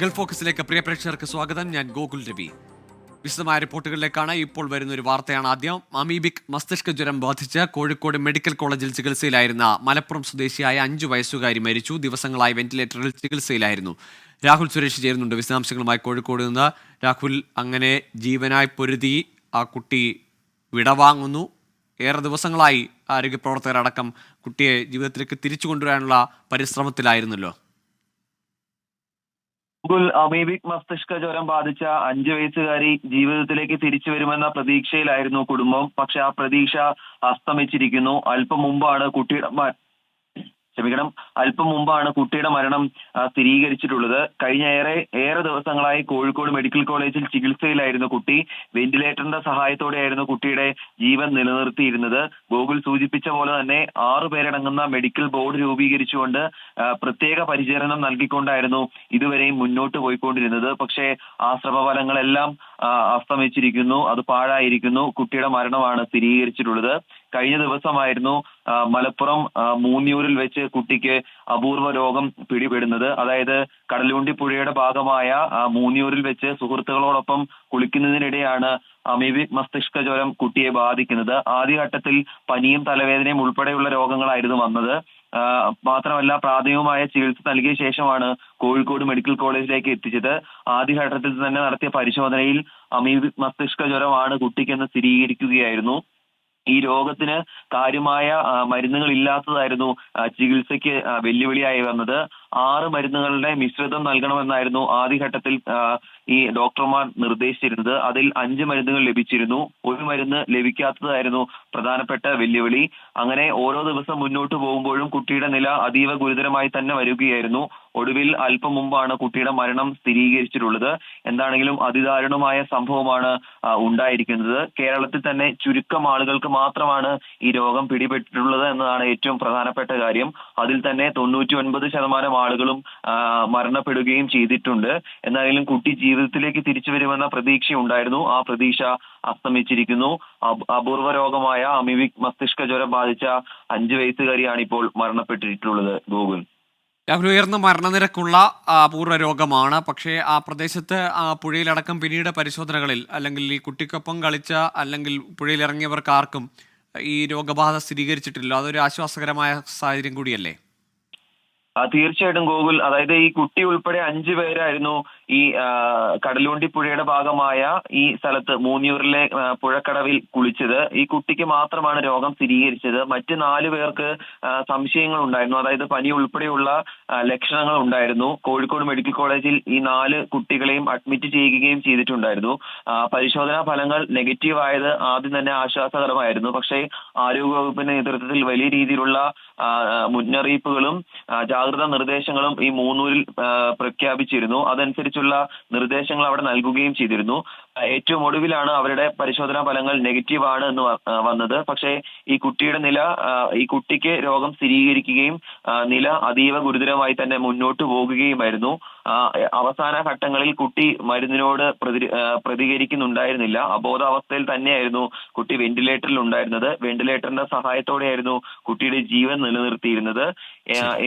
Gulf ഫോക്കസിലേക്ക് പ്രിയ പ്രേക്ഷകർക്ക് സ്വാഗതം. ഞാൻ ഗോകുൽ രവി. വിശദമായ റിപ്പോർട്ടുകളിലേക്കാണ്. ഇപ്പോൾ വരുന്ന ഒരു വാർത്തയാണ് ആദ്യം. അമീബിക് മസ്തിഷ്ക ജ്വരം ബാധിച്ച് കോഴിക്കോട് മെഡിക്കൽ കോളേജിൽ ചികിത്സയിലായിരുന്ന മലപ്പുറം സ്വദേശിയായ 5 വയസ്സുകാരി മരിച്ചു. ദിവസങ്ങളായി വെന്റിലേറ്ററിൽ ചികിത്സയിലായിരുന്നു. രാഹുൽ സുരേഷ് ചേരുന്നുണ്ട് വിശദാംശങ്ങളുമായി കോഴിക്കോട് നിന്ന്. രാഹുൽ, അങ്ങനെ ജീവനായി പൊരുതി ആ കുട്ടി വിടവാങ്ങുന്നു. ഏറെ ദിവസങ്ങളായി ആരോഗ്യ പ്രവർത്തകരടക്കം കുട്ടിയെ ജീവിതത്തിലേക്ക് തിരിച്ചു കൊണ്ടുവരാനുള്ള പരിശ്രമത്തിലായിരുന്നല്ലോ. അമീബിക് മസ്തിഷ്ക ജ്വരം ബാധിച്ച 5 വയസ്സുകാരി ജീവിതത്തിലേക്ക് തിരിച്ചു വരുമെന്ന പ്രതീക്ഷയിലായിരുന്നു കുടുംബം. പക്ഷെ ആ പ്രതീക്ഷ അസ്തമിച്ചിരിക്കുന്നു. അല്പം മുമ്പാണ് കുട്ടിയുടെ മരണം സ്ഥിരീകരിച്ചിട്ടുള്ളത്. കഴിഞ്ഞ ഏറെ ദിവസങ്ങളായി കോഴിക്കോട് മെഡിക്കൽ കോളേജിൽ ചികിത്സയിലായിരുന്നു കുട്ടി. വെന്റിലേറ്ററിന്റെ സഹായത്തോടെയായിരുന്നു കുട്ടിയുടെ ജീവൻ നിലനിർത്തിയിരുന്നത്. ഗോകുൽ സൂചിപ്പിച്ച പോലെ തന്നെ 6 പേരടങ്ങുന്ന മെഡിക്കൽ ബോർഡ് രൂപീകരിച്ചുകൊണ്ട് പ്രത്യേക പരിചരണം നൽകിക്കൊണ്ടായിരുന്നു ഇതുവരെയും മുന്നോട്ട് പോയിക്കൊണ്ടിരുന്നത്. പക്ഷേ ആ ശ്രമഫലങ്ങളെല്ലാം അസ്തമിച്ചിരിക്കുന്നു. അത് പാഴായിരിക്കുന്നു. കുട്ടിയുടെ മരണമാണ് സ്ഥിരീകരിച്ചിട്ടുള്ളത്. കഴിഞ്ഞ ദിവസമായിരുന്നു മലപ്പുറം മൂന്നിയൂരിൽ വെച്ച് കുട്ടിക്ക് അപൂർവ രോഗം പിടിപെടുന്നത്. അതായത് കടലുണ്ടി പുഴയുടെ ഭാഗമായ മൂന്നിയൂരിൽ വെച്ച് സുഹൃത്തുക്കളോടൊപ്പം കുളിക്കുന്നതിനിടെയാണ് അമീബിക് മസ്തിഷ്ക ജ്വരം കുട്ടിയെ ബാധിക്കുന്നത്. ആദ്യഘട്ടത്തിൽ പനിയും തലവേദനയും ഉൾപ്പെടെയുള്ള രോഗങ്ങളായിരുന്നു വന്നത്. മാത്രമല്ല, പ്രാഥമികമായ ചികിത്സ നൽകിയ ശേഷമാണ് കോഴിക്കോട് മെഡിക്കൽ കോളേജിലേക്ക് എത്തിച്ചത്. ആദ്യഘട്ടത്തിൽ തന്നെ നടത്തിയ പരിശോധനയിൽ അമീബിക് മസ്തിഷ്ക ജ്വരമാണ് കുട്ടിക്കെന്ന് സ്ഥിരീകരിക്കുകയായിരുന്നു. ഈ രോഗത്തിന് കാര്യമായ മരുന്നുകൾ ഇല്ലാത്തതായിരുന്നു ചികിത്സയ്ക്ക് വെല്ലുവിളിയായി വന്നത്. 6 മരുന്നുകളുടെ മിശ്രിതം നൽകണമെന്നായിരുന്നു ആദ്യഘട്ടത്തിൽ ഈ ഡോക്ടർമാർ നിർദ്ദേശിച്ചിരുന്നത്. അതിൽ 5 മരുന്നുകൾ ലഭിച്ചിരുന്നു. ഒരു മരുന്ന് ലഭിക്കാത്തതായിരുന്നു പ്രധാനപ്പെട്ട വെല്ലുവിളി. അങ്ങനെ ഓരോ ദിവസം മുന്നോട്ട് പോകുമ്പോഴും കുട്ടിയുടെ നില അതീവ ഗുരുതരമായി തന്നെ വരികയായിരുന്നു. ഒടുവിൽ അല്പം മുമ്പാണ് കുട്ടിയുടെ മരണം സ്ഥിരീകരിച്ചിട്ടുള്ളത്. എന്താണെങ്കിലും അതിദാരുണമായ സംഭവമാണ് ഉണ്ടായിരിക്കുന്നത്. കേരളത്തിൽ തന്നെ ചുരുക്കം ആളുകൾക്ക് മാത്രമാണ് ഈ രോഗം പിടിപെട്ടിട്ടുള്ളത് എന്നതാണ് ഏറ്റവും പ്രധാനപ്പെട്ട കാര്യം. അതിൽ തന്നെ 99% ആളുകളും മരണപ്പെടുകയും ചെയ്തിട്ടുണ്ട്. എന്നാലും കുട്ടി ജീവിതത്തിലേക്ക് തിരിച്ചു വരുമെന്ന പ്രതീക്ഷ ഉണ്ടായിരുന്നു. ആ പ്രതീക്ഷ അസ്തമിച്ചിരിക്കുന്നു. അപൂർവ രോഗമായ അമീബിക് മസ്തിഷ്ക ജ്വരം ബാധിച്ച 5 വയസ്സുകാരിയാണ് ഇപ്പോൾ മരണപ്പെട്ടിട്ടുള്ളത്. ഗോകുൽ, ഉയർന്ന മരണനിരക്കുള്ള അപൂർവ രോഗമാണ്. പക്ഷേ ആ പ്രദേശത്ത് പുഴയിലടക്കം പിന്നീട് പരിശോധനകളിൽ, അല്ലെങ്കിൽ ഈ കുട്ടിക്കൊപ്പം കളിച്ച അല്ലെങ്കിൽ പുഴയിലിറങ്ങിയവർക്ക് ആർക്കും ഈ രോഗബാധ സ്ഥിരീകരിച്ചിട്ടില്ല. അതൊരു ആശ്വാസകരമായ സാഹചര്യം കൂടിയല്ലേ? തീർച്ചയായിട്ടും ഗോകുൽ. അതായത് ഈ കുട്ടി ഉൾപ്പെടെ 5 പേരായിരുന്നു ഈ കടലുണ്ടി പുഴയുടെ ഭാഗമായ ഈ സ്ഥലത്ത് മൂന്നിയൂരിലെ പുഴക്കടവിൽ കുളിച്ചത്. ഈ കുട്ടിക്ക് മാത്രമാണ് രോഗം സ്ഥിരീകരിച്ചത്. മറ്റ് 4 പേർക്ക് സംശയങ്ങൾ ഉണ്ടായിരുന്നു. അതായത് പനി ഉൾപ്പെടെയുള്ള ലക്ഷണങ്ങൾ ഉണ്ടായിരുന്നു. കോഴിക്കോട് മെഡിക്കൽ കോളേജിൽ ഈ 4 കുട്ടികളെയും അഡ്മിറ്റ് ചെയ്യുകയും ചെയ്തിട്ടുണ്ടായിരുന്നു. പരിശോധനാ ഫലങ്ങൾ നെഗറ്റീവ് ആയത് ആദ്യം തന്നെ ആശ്വാസകരമായിരുന്നു. പക്ഷേ ആരോഗ്യവകുപ്പിന്റെ നേതൃത്വത്തിൽ വലിയ രീതിയിലുള്ള മുന്നറിയിപ്പുകളും ജാഗ്രതാ നിർദ്ദേശങ്ങളും ഈ മൂന്നൂരിൽ പ്രഖ്യാപിച്ചിരുന്നു. അതനുസരിച്ചുള്ള നിർദ്ദേശങ്ങൾ അവിടെ നൽകുകയും ചെയ്തിരുന്നു. ഏറ്റവും ഒടുവിലാണ് അവരുടെ പരിശോധനാ ഫലങ്ങൾ നെഗറ്റീവ് ആണ് എന്ന് വന്നത്. പക്ഷേ ഈ കുട്ടിക്ക് രോഗം സ്ഥിരീകരിക്കുകയും നില അതീവ ഗുരുതരമായി തന്നെ മുന്നോട്ട് പോകുകയുമായിരുന്നു. അവസാന ഘട്ടങ്ങളിൽ കുട്ടി മരുന്നിനോട് പ്രതികരിക്കുന്നുണ്ടായിരുന്നില്ല. അബോധാവസ്ഥയിൽ തന്നെയായിരുന്നു കുട്ടി വെന്റിലേറ്ററിൽ ഉണ്ടായിരുന്നത്. വെന്റിലേറ്ററിന്റെ സഹായത്തോടെയായിരുന്നു കുട്ടിയുടെ ജീവൻ നിലനിർത്തിയിരുന്നത്.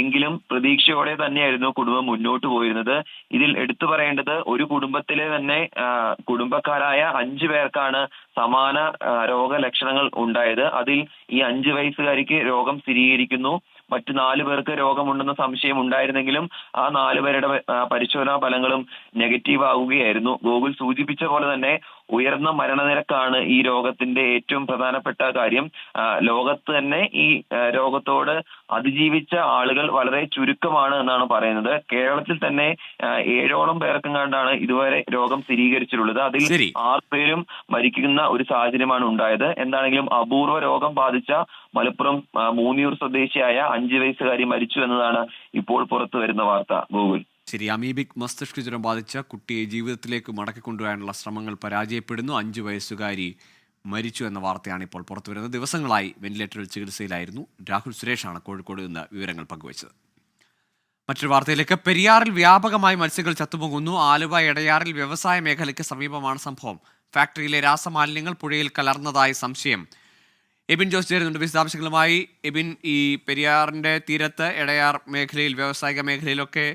എങ്കിലും പ്രതീക്ഷയോടെ തന്നെയായിരുന്നു കുടുംബം മുന്നോട്ട് പോയിരുന്നത്. ഇതിൽ എടുത്തു പറയേണ്ടത്, ഒരു കുടുംബത്തിലെ തന്നെ കുടുംബക്കാരായ 5 പേർക്കാണ് സമാന രോഗലക്ഷണങ്ങൾ ഉണ്ടായത്. അതിൽ ഈ 5 വയസ്സുകാരിക്ക് രോഗം സ്ഥിരീകരിക്കുന്നു. മറ്റു 4 പേർക്ക് രോഗമുണ്ടെന്ന സംശയം ഉണ്ടായിരുന്നെങ്കിലും ആ 4 പേരുടെ പരിശോധനാ ഫലങ്ങളും നെഗറ്റീവ് ആവുകയായിരുന്നു. ഗോകുൽ സൂചിപ്പിച്ച പോലെ തന്നെ ഉയർന്ന മരണനിരക്കാണ് ഈ രോഗത്തിന്റെ ഏറ്റവും പ്രധാനപ്പെട്ട കാര്യം. ലോകത്ത് തന്നെ ഈ രോഗത്തോട് അതിജീവിച്ച ആളുകൾ വളരെ ചുരുക്കമാണ് എന്നാണ് പറയുന്നത്. കേരളത്തിൽ തന്നെ 7ഓളം പേർക്കെങ്ങാണ്ടാണ് ഇതുവരെ രോഗം സ്ഥിരീകരിച്ചിട്ടുള്ളത്. അതിൽ 6 പേരും മരിക്കുന്ന ഒരു സാഹചര്യമാണ് ഉണ്ടായത്. എന്താണെങ്കിലും അപൂർവ രോഗം ബാധിച്ച മലപ്പുറം മൂന്നിയൂർ സ്വദേശിയായ 5 വയസ്സുകാരി മരിച്ചു എന്നതാണ് ഇപ്പോൾ പുറത്തു വരുന്ന വാർത്ത. ഗോകുൽ, ശരി. അമീബിക് മസ്തിഷ്ക ജ്വരം ബാധിച്ച കുട്ടിയെ ജീവിതത്തിലേക്ക് മടക്കിക്കൊണ്ടുവരാനുള്ള ശ്രമങ്ങൾ പരാജയപ്പെടുന്നു. 5 വയസ്സുകാരി മരിച്ചു എന്ന വാർത്തയാണ് ഇപ്പോൾ പുറത്തുവരുന്നത്. ദിവസങ്ങളായി വെന്റിലേറ്ററിൽ ചികിത്സയിലായിരുന്നു. രാഹുൽ സുരേഷാണ് കോഴിക്കോട് നിന്ന് വിവരങ്ങൾ പങ്കുവച്ചത്. മറ്റൊരു വാർത്തയിലേക്ക്. പെരിയാറിൽ വ്യാപകമായി മത്സ്യങ്ങൾ ചത്തുപൊങ്ങുന്നു. ആലുവ എടയാറിൽ വ്യവസായ മേഖലയ്ക്ക് സമീപമാണ് സംഭവം. ഫാക്ടറിയിലെ രാസമാലിന്യങ്ങൾ പുഴയിൽ കലർന്നതായി സംശയം. എബിൻ ജോസ് ചേരുന്നുണ്ട് വിശദാംശങ്ങളുമായി. എബിൻ, ഈ പെരിയാറിൻ്റെ തീരത്ത് എടയാർ മേഖലയിൽ, വ്യാവസായിക മേഖലയിലൊക്കെ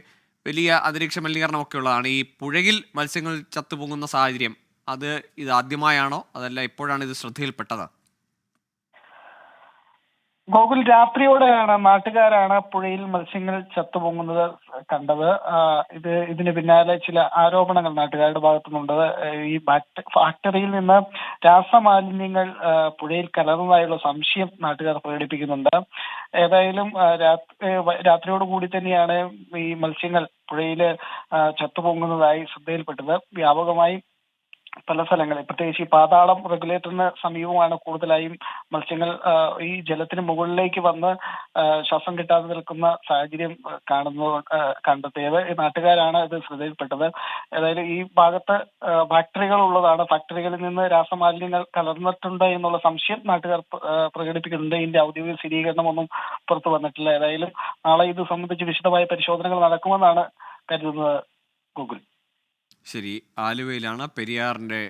വലിയ അന്തരീക്ഷ മലിനീകരണമൊക്കെ ഉള്ളതാണ്. ഈ പുഴയിൽ മത്സ്യങ്ങൾ ചത്തുപൊങ്ങുന്ന സാഹചര്യം ഇത് ആദ്യമായാണോ അതല്ല എപ്പോഴാണ് ഇത് ശ്രദ്ധയിൽപ്പെട്ടത്? ഗോകുൽ, രാത്രിയോടെയാണ് നാട്ടുകാരാണ് പുഴയിൽ മത്സ്യങ്ങൾ ചത്തുപൊങ്ങുന്നത് കണ്ടത്. ഇതിന് പിന്നാലെ ചില ആരോപണങ്ങൾ നാട്ടുകാരുടെ ഭാഗത്തുനിന്നുണ്ട്. ഈ ഫാക്ടറിയിൽ നിന്ന് രാസമാലിന്യങ്ങൾ പുഴയിൽ കലർന്നതായുള്ള സംശയം നാട്ടുകാർ പ്രകടിപ്പിക്കുന്നുണ്ട്. ഏതായാലും രാത്രിയോടുകൂടി തന്നെയാണ് ഈ മത്സ്യങ്ങൾ പുഴയിൽ ചത്തുപൊങ്ങുന്നതായി ശ്രദ്ധയിൽപ്പെട്ടത്. വ്യാപകമായി പല സ്ഥലങ്ങളിൽ, പ്രത്യേകിച്ച് ഈ പാതാളം റെഗുലേറ്ററിന് സമീപമാണ് കൂടുതലായും മത്സ്യങ്ങൾ ഈ ജലത്തിന് മുകളിലേക്ക് വന്ന് ശ്വാസം കിട്ടാതെ നിൽക്കുന്ന സാഹചര്യം കണ്ടെത്തിയത്. നാട്ടുകാരാണ് ഇത് ശ്രദ്ധയിൽപ്പെട്ടത്. ഏതായാലും ഈ ഭാഗത്ത് ഫാക്ടറികൾ ഉള്ളതാണ്. ഫാക്ടറികളിൽ നിന്ന് രാസമാലിന്യങ്ങൾ കലർന്നിട്ടുണ്ട് എന്നുള്ള സംശയം നാട്ടുകാർ പ്രകടിപ്പിക്കുന്നുണ്ട്. ഇതിന്റെ ഔദ്യോഗിക സ്ഥിരീകരണമൊന്നും പുറത്തു വന്നിട്ടില്ല. ഏതായാലും നാളെ ഇത് സംബന്ധിച്ച് വിശദമായ പരിശോധനകൾ നടക്കുമെന്നാണ് കരുതുന്നത്. ഗൂഗിൾ. ശരി, ആലുവയിലാണ് പെരിയാറിൻ്റെ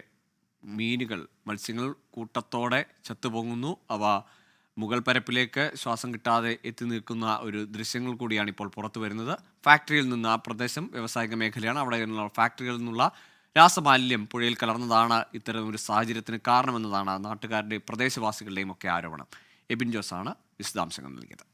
മത്സ്യങ്ങൾ കൂട്ടത്തോടെ ചത്തുപൊങ്ങുന്നു. അവ മുകൾ പരപ്പിലേക്ക് ശ്വാസം കിട്ടാതെ എത്തി നിൽക്കുന്ന ഒരു ദൃശ്യങ്ങൾ കൂടിയാണ് ഇപ്പോൾ പുറത്തു വരുന്നത്. ഫാക്ടറിയിൽ നിന്ന്, ആ പ്രദേശം വ്യാവസായിക മേഖലയാണ്, അവിടെ നിന്നുള്ള ഫാക്ടറികളിൽ നിന്നുള്ള രാസമാലിന്യം പുഴയിൽ കലർന്നതാണ് ഇത്തരം ഒരു സാഹചര്യത്തിന് കാരണമെന്നതാണ് നാട്ടുകാരുടെയും പ്രദേശവാസികളുടെയും ഒക്കെ ആരോപണം. എബിൻ ജോസാണ് വിശദാംശങ്ങൾ നൽകിയത്.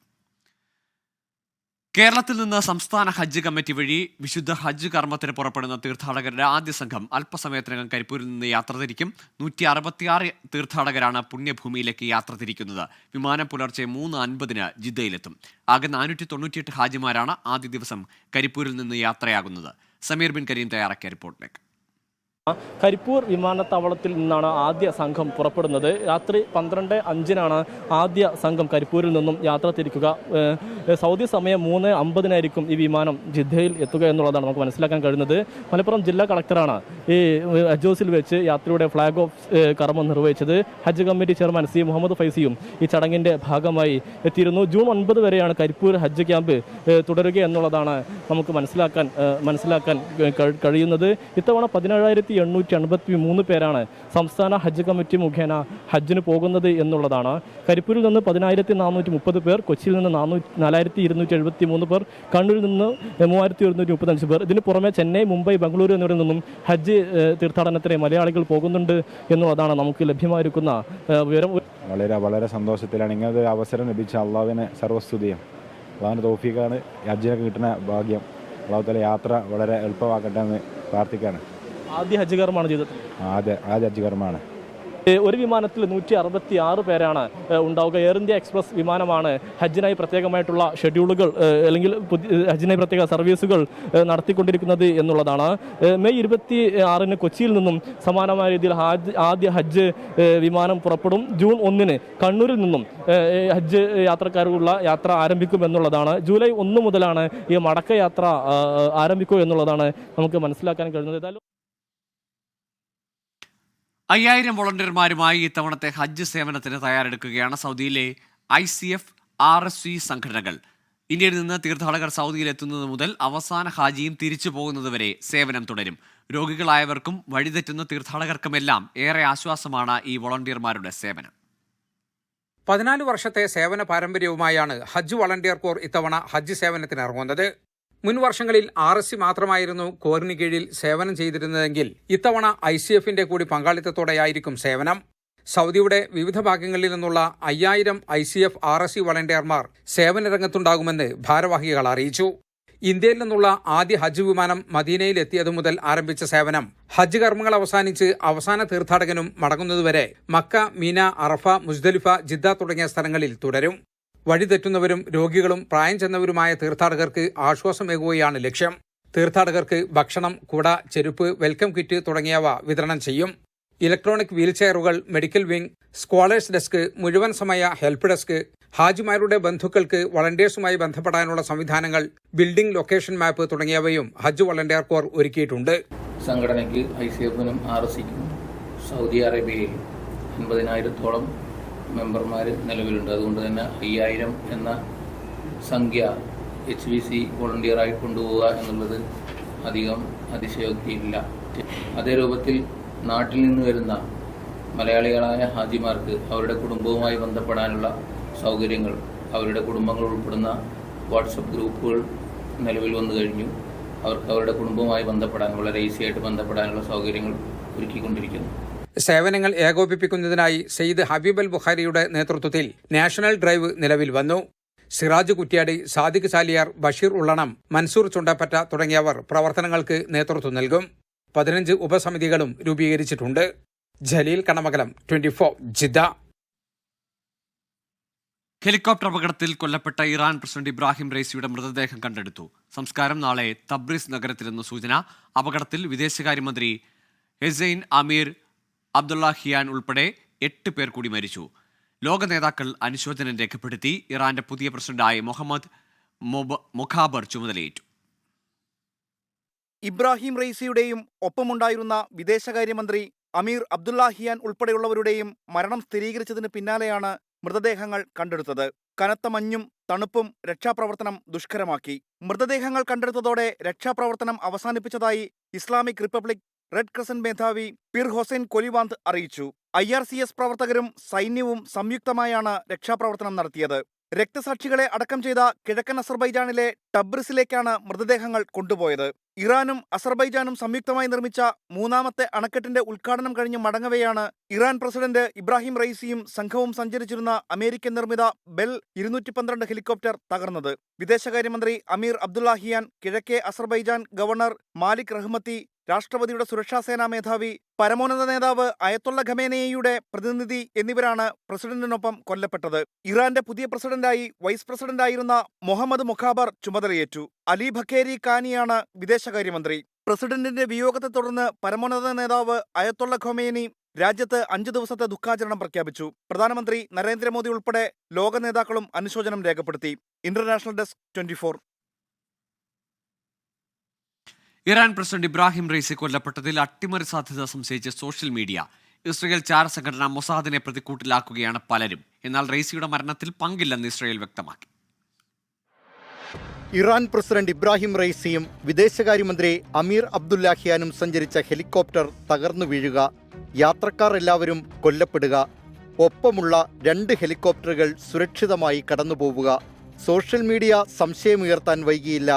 കേരളത്തിൽ നിന്ന് സംസ്ഥാന ഹജ്ജ് കമ്മിറ്റി വഴി വിശുദ്ധ ഹജ്ജ് കർമ്മത്തിന് പുറപ്പെടുന്ന തീർത്ഥാടകരുടെ ആദ്യ സംഘം അല്പസമയത്തിനകം കരിപ്പൂരിൽ നിന്ന് യാത്ര തിരിക്കും. 166 തീർത്ഥാടകരാണ് പുണ്യഭൂമിയിലേക്ക് യാത്ര തിരിക്കുന്നത്. വിമാനം പുലർച്ചെ 3:50 ജിദ്ദയിലെത്തും. ആകെ 498 ഹാജിമാരാണ് ആദ്യ ദിവസം കരിപ്പൂരിൽ നിന്ന് യാത്രയാകുന്നത്. സമീർ ബിൻ കരീം തയ്യാറാക്കിയ റിപ്പോർട്ടിലേക്ക്. കരിപ്പൂർ വിമാനത്താവളത്തിൽ നിന്നാണ് ആദ്യ സംഘം പുറപ്പെടുന്നത്. രാത്രി 12:05 ആദ്യ സംഘം കരിപ്പൂരിൽ നിന്നും യാത്ര തിരിക്കുക. സൗദി സമയം 3:50 ഈ വിമാനം ജിദ്ദയിൽ എത്തുക എന്നുള്ളതാണ് നമുക്ക് മനസ്സിലാക്കാൻ കഴിയുന്നത്. മലപ്പുറം ജില്ലാ കളക്ടറാണ് ഈ ഹജ്ജ് ഹൗസിൽ വെച്ച് യാത്രയുടെ ഫ്ലാഗ് ഓഫ് കർമ്മം നിർവഹിച്ചത്. ഹജ്ജ് കമ്മിറ്റി ചെയർമാൻ സി മുഹമ്മദ് ഫൈസിയും ഈ ചടങ്ങിൻ്റെ ഭാഗമായി എത്തിയിരുന്നു. ജൂൺ 9 വരെയാണ് കരിപ്പൂർ ഹജ്ജ് ക്യാമ്പ് തുടരുക എന്നുള്ളതാണ് നമുക്ക് മനസ്സിലാക്കാൻ കഴിയുന്നത്. ഇത്തവണ 17,853 പേരാണ് സംസ്ഥാന ഹജ്ജ് കമ്മിറ്റി മുഖേന ഹജ്ജിന് പോകുന്നത് എന്നുള്ളതാണ്. കരിപ്പൂരിൽ നിന്ന് 10,430 പേർ, കൊച്ചിയിൽ നിന്ന് 4,273 പേർ, കണ്ണൂരിൽ നിന്ന് 3,135 പേർ. ഇതിന് പുറമെ ചെന്നൈ, മുംബൈ, ബംഗളൂരു എന്നിവരിൽ നിന്നും ഹജ്ജ് തീർത്ഥാടനത്തിന് മലയാളികൾ പോകുന്നുണ്ട് എന്നുള്ളതാണ് നമുക്ക് ലഭ്യമായിരിക്കുന്ന വിവരം. വളരെ സന്തോഷത്തിലാണ്. ഇങ്ങനൊരു അവസരം ലഭിച്ച അള്ളാഹുവിനെ സർവ്വസ്തുതിയും. അള്ളാഹുവിൻ്റെ തൗഫീഖാണ് ഹജ്ജിനൊക്കെ കിട്ടുന്ന ഭാഗ്യം. അള്ളാഹു തആല യാത്ര വളരെ എളുപ്പമാക്കട്ടെ എന്ന് പ്രാർത്ഥിക്കുകയാണ്. ആദ്യ ഹജ്ജ് കർമ്മമാണ് ചെയ്തത്. ആദ്യ ഹജ്ജ് കർമ്മമാണ്. ഒരു വിമാനത്തിൽ 166 പേരാണ് ഉണ്ടാവുക. എയർ ഇന്ത്യ എക്സ്പ്രസ് വിമാനമാണ് ഹജ്ജിനായി പ്രത്യേകമായിട്ടുള്ള ഷെഡ്യൂളുകൾ അല്ലെങ്കിൽ ഹജ്ജിനായി പ്രത്യേക സർവീസുകൾ നടത്തിക്കൊണ്ടിരിക്കുന്നത് എന്നുള്ളതാണ്. മെയ് 26 കൊച്ചിയിൽ നിന്നും സമാനമായ രീതിയിൽ ആദ്യ ഹജ്ജ് വിമാനം പുറപ്പെടും. ജൂൺ 1 കണ്ണൂരിൽ നിന്നും ഹജ്ജ് യാത്രക്കാർക്കുള്ള യാത്ര ആരംഭിക്കും എന്നുള്ളതാണ്. ജൂലൈ 1 മുതലാണ് ഈ മടക്ക യാത്ര ആരംഭിക്കുക എന്നുള്ളതാണ് നമുക്ക് മനസ്സിലാക്കാൻ കഴിയുന്നത്. 5000 വോളണ്ടിയർമാരുമായി ഇത്തവണത്തെ ഹജ്ജ് സേവനത്തിന് തയ്യാറെടുക്കുകയാണ് സൗദിയിലെ ICF, RSV സംഘടനകൾ. ഇന്ത്യയിൽ നിന്ന് തീർത്ഥാടകർ സൗദിയിൽ എത്തുന്നത് മുതൽ അവസാന ഹാജിയും തിരിച്ചു പോകുന്നതുവരെ സേവനം തുടരും. രോഗികളായവർക്കും വഴിതെറ്റുന്ന തീർത്ഥാടകർക്കുമെല്ലാം ഏറെ ആശ്വാസമാണ് ഈ വോളണ്ടിയർമാരുടെ സേവനം. 14 വർഷത്തെ സേവന പാരമ്പര്യവുമായാണ് ഹജ്ജ് വോളണ്ടിയർ കോർ ഇത്തവണ ഹജ്ജ് സേവനത്തിന് ഇറങ്ങുന്നത്. മുൻ വർഷങ്ങളിൽ RSC മാത്രമായിരുന്നു കോറിന് കീഴിൽ സേവനം ചെയ്തിരുന്നതെങ്കിൽ ഇത്തവണ ICFന്റെ കൂടി പങ്കാളിത്തത്തോടെയായിരിക്കും സേവനം. സൗദിയുടെ വിവിധ ഭാഗങ്ങളിൽ നിന്നുള്ള 5000 ICF RSC വളണ്ടിയർമാർ സേവന രംഗത്തുണ്ടാകുമെന്ന് ഭാരവാഹികൾ അറിയിച്ചു. ഇന്ത്യയിൽ നിന്നുള്ള ആദ്യ ഹജ്ജ് വിമാനം മദീനയിൽ എത്തിയതു മുതൽ ആരംഭിച്ച സേവനം ഹജ്ജ് കർമ്മങ്ങൾ അവസാനിച്ച് അവസാന തീർത്ഥാടകനും മടങ്ങുന്നതുവരെ മക്ക, മീന, അറഫ, മുസ്ദലിഫ, ജിദ്ദ തുടങ്ങിയ സ്ഥലങ്ങളിൽ തുടരും. വഴിതെറ്റുന്നവരും രോഗികളും പ്രായം ചെന്നവരുമായ തീർത്ഥാടകർക്ക് ആശ്വാസമേകുകയാണ് ലക്ഷ്യം. തീർത്ഥാടകർക്ക് ഭക്ഷണം, കുട, ചെരുപ്പ്, വെൽക്കം കിറ്റ് തുടങ്ങിയവ വിതരണം ചെയ്യും. ഇലക്ട്രോണിക് വീൽചെയറുകൾ, മെഡിക്കൽ വിംഗ്, സ്കോളേഴ്സ് ഡെസ്ക്, മുഴുവൻ സമയ ഹെൽപ്പ് ഡെസ്ക്, ഹാജിമാരുടെ ബന്ധുക്കൾക്ക് വളണ്ടിയേഴ്സുമായി ബന്ധപ്പെടാനുള്ള സംവിധാനങ്ങൾ, ബിൽഡിംഗ് ലൊക്കേഷൻ മാപ്പ് തുടങ്ങിയവയും ഹജ്ജ് വളണ്ടിയർ കോർ ഒരുക്കിയിട്ടുണ്ട്. സംഘടനയ്ക്ക് ICFനും RSCക്കും സൗദി അറേബ്യയിൽ 50,000-ഓളം മെമ്പർമാർ നിലവിലുണ്ട്. അതുകൊണ്ട് തന്നെ 5000 എന്ന സംഖ്യ HVC വോളണ്ടിയറായി കൊണ്ടുപോവുക എന്നുള്ളത് അധികം അതിശയോക്തിയില്ല. അതേ രൂപത്തിൽ നാട്ടിൽ നിന്ന് വരുന്ന മലയാളികളായ ഹാജിമാർക്ക് അവരുടെ കുടുംബവുമായി ബന്ധപ്പെടാനുള്ള സൗകര്യങ്ങൾ, അവരുടെ കുടുംബങ്ങൾ ഉൾപ്പെടുന്ന വാട്സപ്പ് ഗ്രൂപ്പുകൾ നിലവിൽ വന്നു കഴിഞ്ഞു. അവർക്ക് അവരുടെ കുടുംബവുമായി ബന്ധപ്പെടാൻ വളരെ ഈസിയായിട്ട് ബന്ധപ്പെടാനുള്ള സൗകര്യങ്ങൾ ഒരുക്കിക്കൊണ്ടിരിക്കുന്നു. സേവനങ്ങൾ ഏകോപിപ്പിക്കുന്നതിനായി സെയ്ദ് ഹബീബ് അൽ ബുഖാരിയുടെ നേതൃത്വത്തിൽ നാഷണൽ ഡ്രൈവ് നിലവിൽ വന്നു. സിറാജ് കുറ്റ്യാടി, സാദിഖ് ചാലിയാർ, ബഷീർ ഉള്ളണം, മൻസൂർ ചുണ്ടപ്പറ്റ തുടങ്ങിയവർ പ്രവർത്തനങ്ങൾക്ക് നേതൃത്വം നൽകും. 15 ഉപസമിതികളും രൂപീകരിച്ചിട്ടുണ്ട്. ജലീൽ കണമകലം, 24 ജിദ്ദ. ഹെലികോപ്റ്റർ അപകടത്തിൽ കൊല്ലപ്പെട്ട ഇറാൻ പ്രസിഡന്റ് ഇബ്രാഹിം റൈസിയുടെ മൃതദേഹം കണ്ടെടുത്തു. സംസ്കാരം നാളെ തബ്രീസ് നഗരത്തിലെന്ന് സൂചന. അപകടത്തിൽ വിദേശകാര്യമന്ത്രി ഹെസൈൻ അമീർ അബ്ദുള്ളാഹിയാൻ ഉൾപ്പെടെ 8 പേർ കൂടി മരിച്ചു. ലോക നേതാക്കൾ അനുശോചനം രേഖപ്പെടുത്തി. ഇറാന്റെ പുതിയ പ്രസിഡന്റായി മുഹമ്മദ് മൊഖാബർ ചുമതലയേറ്റു. ഇബ്രാഹിം റൈസിയുടെയും ഒപ്പമുണ്ടായിരുന്ന വിദേശകാര്യമന്ത്രി അമീർ അബ്ദുള്ളാഹിയാൻ ഉൾപ്പെടെയുള്ളവരുടെയും മരണം സ്ഥിരീകരിച്ചതിന് പിന്നാലെയാണ് മൃതദേഹങ്ങൾ കണ്ടെടുത്തത്. കനത്ത മഞ്ഞും തണുപ്പും രക്ഷാപ്രവർത്തനം ദുഷ്കരമാക്കി. മൃതദേഹങ്ങൾ കണ്ടെടുത്തതോടെ രക്ഷാപ്രവർത്തനം അവസാനിപ്പിച്ചതായി ഇസ്ലാമിക് റിപ്പബ്ലിക് റെഡ് ക്രസന്റ് മേധാവി പിർ ഹൊസൈൻ കൊലിവാന്ത് അറിയിച്ചു. IRCS പ്രവർത്തകരും സൈന്യവും സംയുക്തമായാണ് രക്ഷാപ്രവർത്തനം നടത്തിയത്. രക്തസാക്ഷികളെ അടക്കം ചെയ്ത കിഴക്കൻ അസർബൈജാനിലെ ടബ്രിസിലേക്കാണ് മൃതദേഹങ്ങൾ കൊണ്ടുപോയത്. ഇറാനും അസർബൈജാനും സംയുക്തമായി നിർമ്മിച്ച 3ാമത്തെ അണക്കെട്ടിന്റെ ഉദ്ഘാടനം കഴിഞ്ഞ് മടങ്ങവെയാണ് ഇറാൻ പ്രസിഡന്റ് ഇബ്രാഹിം റൈസിയും സംഘവും സഞ്ചരിച്ചിരുന്ന അമേരിക്കൻ നിർമ്മിത ബെൽ 212 ഹെലികോപ്റ്റർ തകർന്നത്. വിദേശകാര്യമന്ത്രി അമീർ അബ്ദുള്ളാഹിയാൻ, കിഴക്കേ അസർബൈജാൻ ഗവർണർ മാലിക് റഹ്മത്തി, രാഷ്ട്രപതിയുടെ സുരക്ഷാസേനാ മേധാവി, പരമോന്നത നേതാവ് അയത്തുള്ള ഖമേനെയിയുടെ പ്രതിനിധി എന്നിവരാണ് പ്രസിഡന്റിനൊപ്പം കൊല്ലപ്പെട്ടത്. ഇറാന്റെ പുതിയ പ്രസിഡന്റായി വൈസ് പ്രസിഡന്റായിരുന്ന മുഹമ്മദ് മൊഖാബർ ചുമതലയേറ്റു. അലി ബഖേരി കാനിയാണ് വിദേശകാര്യമന്ത്രി. പ്രസിഡന്റിന്റെ വിയോഗത്തെ തുടർന്ന് പരമോന്നത നേതാവ് അയത്തുള്ള ഖമേനി രാജ്യത്ത് 5 ദിവസത്തെ ദുഃഖാചരണം പ്രഖ്യാപിച്ചു. പ്രധാനമന്ത്രി നരേന്ദ്രമോദി ഉൾപ്പെടെ ലോക നേതാക്കളും അനുശോചനം രേഖപ്പെടുത്തി. International desk, 24. Iran president Ebrahim Raisi കൊല്ലപ്പെട്ടതിൽ അട്ടിമറി സാധ്യത സംശയിച്ച് സോഷ്യൽ മീഡിയ. ഇസ്രയേൽ ചാരസംഘടന മൊസാദിനെ പ്രതിക്കൂട്ടിലാക്കുകയാണ് പലരും. എന്നാൽ റൈസിയുടെ മരണത്തിൽ പങ്കില്ലെന്ന് ഇസ്രയേൽ വ്യക്തമാക്കി. ഇറാൻ പ്രസിഡന്റ് ഇബ്രാഹിം റൈസിയും വിദേശകാര്യമന്ത്രി അമീർ അബ്ദുല്ലാഹിയാനും സഞ്ചരിച്ച ഹെലികോപ്റ്റർ തകർന്നു വീഴുക, യാത്രക്കാർ എല്ലാവരും കൊല്ലപ്പെടുക, ഒപ്പമുള്ള 2 ഹെലികോപ്റ്ററുകൾ സുരക്ഷിതമായി കടന്നുപോവുക. Social media സംശയമുയർത്താൻ വൈകിയില്ല.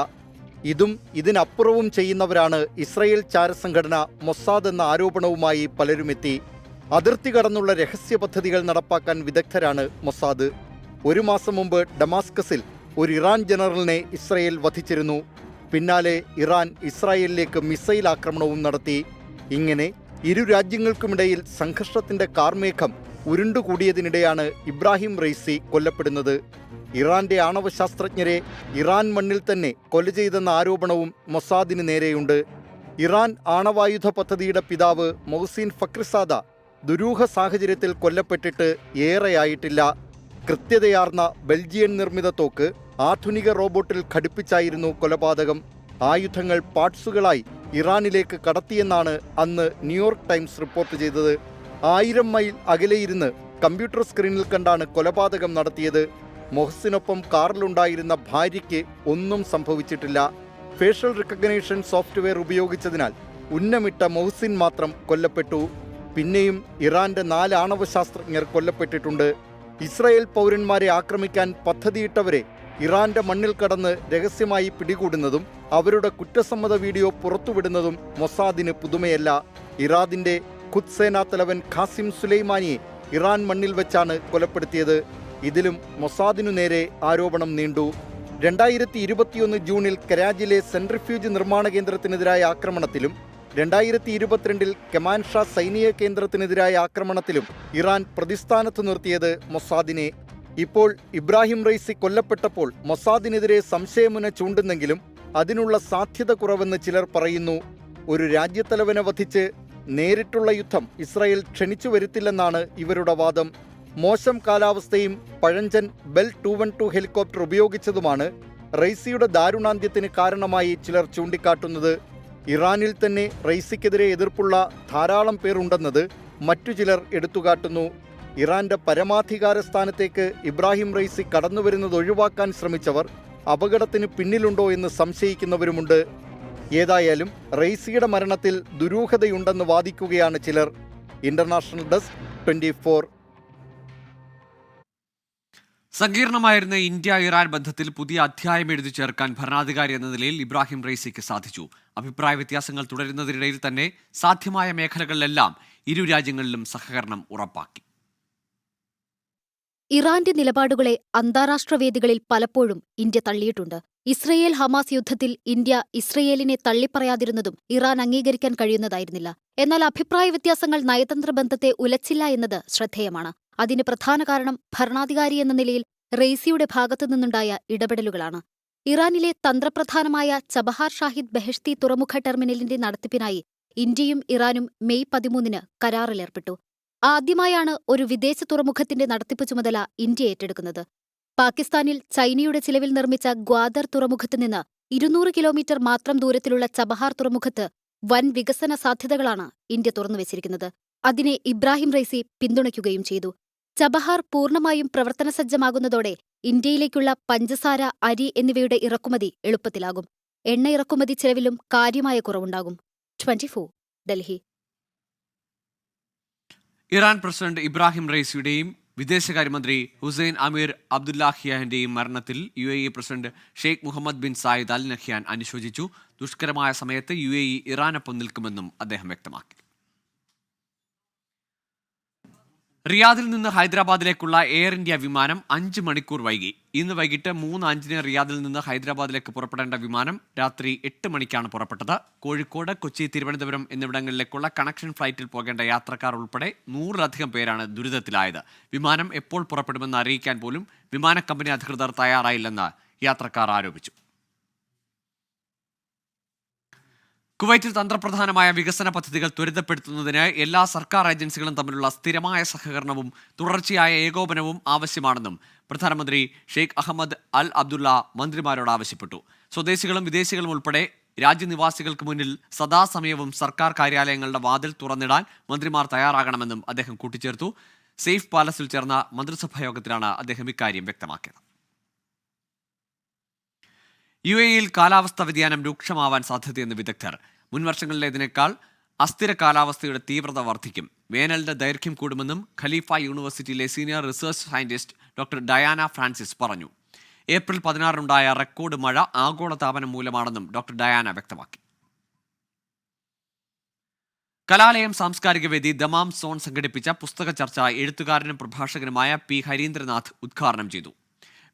ഇതും ഇതിനപ്പുറവും ചെയ്യുന്നവരാണ് ഇസ്രയേൽ ചാരസംഘടന മൊസാദ് എന്ന ആരോപണവുമായി പലരുമെത്തി. അതിർത്തി കടന്നുള്ള രഹസ്യ പദ്ധതികൾ നടപ്പാക്കാൻ വിദഗ്ധരാണ് മൊസാദ്. 1 മാസം മുമ്പ് ഡമാസ്കസിൽ ഒരു ഇറാൻ ജനറലിനെ ഇസ്രയേൽ വധിച്ചിരുന്നു. പിന്നാലെ ഇറാൻ ഇസ്രായേലിലേക്ക് മിസൈൽ ആക്രമണവും നടത്തി. ഇങ്ങനെ ഇരു രാജ്യങ്ങൾക്കുമിടയിൽ സംഘർഷത്തിന്റെ കാർമേഘം ഉരുണ്ടുകൂടിയതിനിടെയാണ് ഇബ്രാഹിം റൈസി കൊല്ലപ്പെടുന്നത്. ഇറാന്റെ ആണവശാസ്ത്രജ്ഞരെ ഇറാൻ മണ്ണിൽ തന്നെ കൊല ചെയ്തെന്ന ആരോപണവും മൊസാദിന് നേരെയുണ്ട്. ഇറാൻ ആണവായുധ പദ്ധതിയുടെ പിതാവ് മൊഹ്സിൻ ഫക്രിസാദ ദുരൂഹ സാഹചര്യത്തിൽ കൊല്ലപ്പെട്ടിട്ട് ഏറെയായിട്ടില്ല. കൃത്യതയാർന്ന ബെൽജിയൻ നിർമ്മിത തോക്ക് ആധുനിക റോബോട്ടിൽ ഘടിപ്പിച്ചായിരുന്നു കൊലപാതകം. ആയുധങ്ങൾ പാർട്സുകളായി ഇറാനിലേക്ക് കടത്തിയെന്നാണ് അന്ന് ന്യൂയോർക്ക് ടൈംസ് റിപ്പോർട്ട് ചെയ്തത്. 1000 മൈൽ അകലെയിരുന്ന് കമ്പ്യൂട്ടർ സ്ക്രീനിൽ കണ്ടാണ് കൊലപാതകം നടത്തിയത്. മൊഹ്സിനൊപ്പം കാറിലുണ്ടായിരുന്ന ഭാര്യയ്ക്ക് ഒന്നും സംഭവിച്ചിട്ടില്ല. ഫേഷ്യൽ റിക്കഗ്നേഷൻ സോഫ്റ്റ്വെയർ ഉപയോഗിച്ചതിനാൽ ഉന്നമിട്ട മൊഹ്സിൻ മാത്രം കൊല്ലപ്പെട്ടു. പിന്നെയും ഇറാന്റെ 4 ആണവശാസ്ത്രജ്ഞർ കൊല്ലപ്പെട്ടിട്ടുണ്ട്. ഇസ്രായേൽ പൗരന്മാരെ ആക്രമിക്കാൻ പദ്ധതിയിട്ടവരെ ഇറാന്റെ മണ്ണിൽ കടന്ന് രഹസ്യമായി പിടികൂടുന്നതും അവരുടെ കുറ്റസമ്മത വീഡിയോ പുറത്തുവിടുന്നതും മൊസാദിന് പുതുമയല്ല. ഇറാദിന്റെ ഖുദ് സേനാ തലവൻ ഖാസിം സുലൈമാനിയെ ഇറാൻ മണ്ണിൽ വെച്ചാണ് കൊലപ്പെടുത്തിയത്. ഇതിലും മൊസാദിനു നേരെ ആരോപണം നീണ്ടു. 2021 ജൂണിൽ കരാജിലെ സെൻട്രിഫ്യൂജ് നിർമ്മാണ കേന്ദ്രത്തിനെതിരായ ആക്രമണത്തിലും 2022 കെമാൻഷാ സൈനിക കേന്ദ്രത്തിനെതിരായ ആക്രമണത്തിലും ഇറാൻ പ്രതിസ്ഥാനത്ത് നിർത്തിയത് മൊസാദിനെ. ഇപ്പോൾ ഇബ്രാഹിം റൈസി കൊല്ലപ്പെട്ടപ്പോൾ മൊസാദിനെതിരെ സംശയമുന ചൂണ്ടുന്നെങ്കിലും അതിനുള്ള സാധ്യത കുറവെന്ന് ചിലർ പറയുന്നു. ഒരു രാജ്യത്തലവനെ വധിച്ച് നേരിട്ടുള്ള യുദ്ധം ഇസ്രായേൽ ക്ഷണിച്ചു വരുത്തില്ലെന്നാണ് ഇവരുടെ വാദം. മോശം കാലാവസ്ഥയും പഴഞ്ചൻ ബെൽ 212 ഹെലികോപ്റ്റർ ഉപയോഗിച്ചതുമാണ് റൈസിയുടെ ദാരുണാന്ത്യത്തിന് കാരണമായി ചിലർ ചൂണ്ടിക്കാട്ടുന്നത്. ഇറാനിൽ തന്നെ റൈസിക്കെതിരെ എതിർപ്പുള്ള ധാരാളം പേരുണ്ടെന്നത് മറ്റു ചിലർ എടുത്തുകാട്ടുന്നു. ഇറാന്റെ പരമാധികാര സ്ഥാനത്തേക്ക് ഇബ്രാഹിം റൈസി കടന്നുവരുന്നത് ഒഴിവാക്കാൻ ശ്രമിച്ചവർ അപകടത്തിന് പിന്നിലുണ്ടോ എന്ന് സംശയിക്കുന്നവരുമുണ്ട്. ഏതായാലും റൈസിയുടെ മരണത്തിൽ ദുരൂഹതയുണ്ടെന്ന് വാദിക്കുകയാണ് ചിലർ. International desk, 24. സങ്കീർണമായിരുന്ന ഇന്ത്യ ഇറാൻ ബന്ധത്തിൽ പുതിയ അധ്യായം എഴുതി ചേർക്കാൻ ഭരണാധികാരി എന്ന നിലയിൽ ഇബ്രാഹിം റൈസിക്ക് സാധിച്ചു. അഭിപ്രായ വ്യത്യാസങ്ങൾ തുടരുന്നതിനിടയിൽ തന്നെ സാധ്യമായ മേഖലകളിലെല്ലാം ഇരു രാജ്യങ്ങളിലും സഹകരണം ഉറപ്പാക്കി. ഇറാന്റെ നിലപാടുകളെ അന്താരാഷ്ട്ര വേദികളിൽ പലപ്പോഴും ഇന്ത്യ തള്ളിയിട്ടുണ്ട്. ഇസ്രയേൽ ഹമാസ് യുദ്ധത്തിൽ ഇന്ത്യ ഇസ്രയേലിനെ തള്ളിപ്പറയാതിരുന്നതും ഇറാൻ അംഗീകരിക്കാൻ കഴിയുന്നതായിരുന്നില്ല. എന്നാൽ അഭിപ്രായ വ്യത്യാസങ്ങൾ നയതന്ത്ര ബന്ധത്തെ ഉലച്ചില്ല എന്നത് ശ്രദ്ധേയമാണ്. അതിന് പ്രധാന കാരണം ഭരണാധികാരി എന്ന നിലയിൽ റെയ്സിയുടെ ഭാഗത്തുനിന്നുണ്ടായ ഇടപെടലുകളാണ്. ഇറാനിലെ തന്ത്രപ്രധാനമായ ചബഹാർ ഷാഹിദ് ബെഹഷ്തി തുറമുഖ ടെർമിനലിന്റെ നടത്തിപ്പിനായി ഇന്ത്യയും ഇറാനും മെയ് 13 കരാറിലേർപ്പെട്ടു. ആദ്യമായാണ് ഒരു വിദേശ തുറമുഖത്തിന്റെ നടത്തിപ്പ് ചുമതല ഇന്ത്യ ഏറ്റെടുക്കുന്നത്. പാകിസ്ഥാനിൽ ചൈനയുടെ ചിലവിൽ നിർമ്മിച്ച ഗ്വാദർ തുറമുഖത്തുനിന്ന് 200 കിലോമീറ്റർ മാത്രം ദൂരത്തിലുള്ള ചബഹാർ തുറമുഖത്ത് വൻ വികസന സാധ്യതകളാണ് ഇന്ത്യ തുറന്നുവച്ചിരിക്കുന്നത്. അതിനെ ഇബ്രാഹിം റൈസി പിന്തുണയ്ക്കുകയും ചെയ്തു. ചബഹാർ പൂർണ്ണമായും പ്രവർത്തനസജ്ജമാകുന്നതോടെ ഇന്ത്യയിലേക്കുള്ള പഞ്ചസാര, അരി എന്നിവയുടെ ഇറക്കുമതി എളുപ്പത്തിലാകും. എണ്ണ ഇറക്കുമതി ചെലവിലും കാര്യമായ കുറവുണ്ടാകും. 24 ഡൽഹി. ഇറാൻ പ്രസിഡന്റ് ഇബ്രാഹിം റൈസിയുടെയും വിദേശകാര്യമന്ത്രി ഹുസൈൻ അമീർ അബ്ദുല്ലാഹിയാന്റെയും മരണത്തിൽ UAE president Sheikh Mohamed bin Zayed Al Nahyan അനുശോചിച്ചു. ദുഷ്കരമായ സമയത്ത് UAE ഇറാനൊപ്പം നിൽക്കുമെന്നും അദ്ദേഹം വ്യക്തമാക്കി. റിയാദിൽ നിന്ന് ഹൈദരാബാദിലേക്കുള്ള എയർ ഇന്ത്യ വിമാനം 5 മണിക്കൂർ വൈകി. ഇന്ന് വൈകിട്ട് 3:05 റിയാദിൽ നിന്ന് ഹൈദരാബാദിലേക്ക് പുറപ്പെടേണ്ട വിമാനം രാത്രി 8 മണിക്കാണ് പുറപ്പെട്ടത്. കോഴിക്കോട്, കൊച്ചി, തിരുവനന്തപുരം എന്നിവിടങ്ങളിലേക്കുള്ള കണക്ഷൻ ഫ്ലൈറ്റിൽ പോകേണ്ട യാത്രക്കാർ ഉൾപ്പെടെ 100-ലധികം പേരാണ് ദുരിതത്തിലായത്. വിമാനം എപ്പോൾ പുറപ്പെടുമെന്ന് അറിയിക്കാൻ പോലും വിമാന കമ്പനി അധികൃതർ തയ്യാറായില്ലെന്ന് യാത്രക്കാർ ആരോപിച്ചു. കുവൈറ്റിൽ തന്ത്രപ്രധാനമായ വികസന പദ്ധതികൾ ത്വരിതപ്പെടുത്തുന്നതിന് എല്ലാ സർക്കാർ ഏജൻസികളും തമ്മിലുള്ള സ്ഥിരമായ സഹകരണവും തുടർച്ചയായ ഏകോപനവും ആവശ്യമാണെന്നും പ്രധാനമന്ത്രി ഷെയ്ഖ് അഹമ്മദ് അൽ അബ്ദുള്ള മന്ത്രിമാരോട് ആവശ്യപ്പെട്ടു. സ്വദേശികളും വിദേശികളും ഉൾപ്പെടെ രാജ്യനിവാസികൾക്ക് മുന്നിൽ സദാസമയവും സർക്കാർ കാര്യാലയങ്ങളുടെ വാതിൽ തുറന്നിടാൻ മന്ത്രിമാർ തയ്യാറാകണമെന്നും അദ്ദേഹം കൂട്ടിച്ചേർത്തു. സെയ്ഫ് പാലസിൽ ചേർന്ന മന്ത്രിസഭാ യോഗത്തിലാണ് അദ്ദേഹം ഇക്കാര്യം വ്യക്തമാക്കിയത്. UAEയിൽ കാലാവസ്ഥാ വ്യതിയാനം രൂക്ഷമാവാൻ സാധ്യതയെന്ന് വിദഗ്ധർ. മുൻവർഷങ്ങളിലേതിനേക്കാൾ അസ്ഥിര കാലാവസ്ഥയുടെ തീവ്രത വർദ്ധിക്കും. വേനലിന്റെ ദൈർഘ്യം കൂടുമെന്നും ഖലീഫ യൂണിവേഴ്സിറ്റിയിലെ senior research scientist doctor Diana Francis പറഞ്ഞു. ഏപ്രിൽ 16 റെക്കോർഡ് മഴ ആഗോളതാപനം മൂലമാണെന്നും ഡോക്ടർ ഡയാന വ്യക്തമാക്കി. കലാലയം സാംസ്കാരിക വേദി ദമാം സോൺ സംഘടിപ്പിച്ച പുസ്തക ചർച്ച എഴുത്തുകാരനും പ്രഭാഷകനുമായ P. ഹരീന്ദ്രനാഥ് ഉദ്ഘാടനം ചെയ്തു.